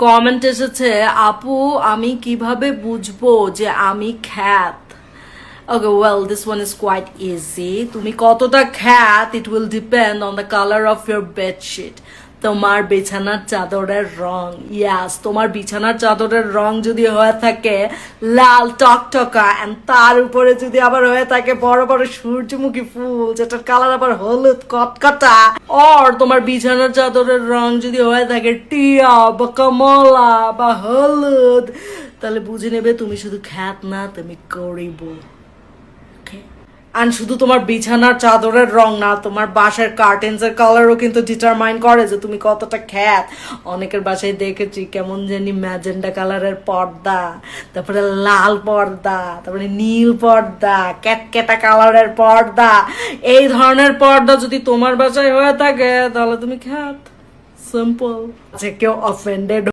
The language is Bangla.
কমেন্ট এসেছে, আপু আমি কিভাবে বুঝবো যে আমি খ্যাত? Okay, well, this one is quite easy. তুমি কতটা খ্যাত, it will depend on the color of your bed sheet. তোমার বিছানার চাদরের রং, ইয়াস, তোমার বিছানার চাদরের রং যদি হয়ে থাকে লাল টকটকা, and তার উপরে যদি আবার হয়ে থাকে বড় বড় সূর্যমুখী ফুল যেটার কালার আবার হলুদ কটকটা, আর তোমার বিছানার চাদরের রং যদি হয়ে থাকে টিয়া বা কমলা বা হলুদ, তাহলে বুঝে নেবে তুমি শুধু খ্যাত না, তুমি গরিব। আর শুধু তোমার বিছানার চাদরের রং না, তোমার বাসার কার্টেন্সের কালারও কিন্তু ডিটারমাইন করে যে তুমি কতটা খ্যাত। অনেকের বাসায় দেখেছি কেমন জানি ম্যাজেন্ডা কালারের পর্দা, তারপরে লাল পর্দা, তারপরে নীল পর্দা, ক্যাটক্যাটা কালারের পর্দা। এই ধরনের পর্দা যদি তোমার বাসায় হয়ে থাকে তাহলে তুমি খ্যাত। সিম্পল। যে কেউ অফেন্ডেড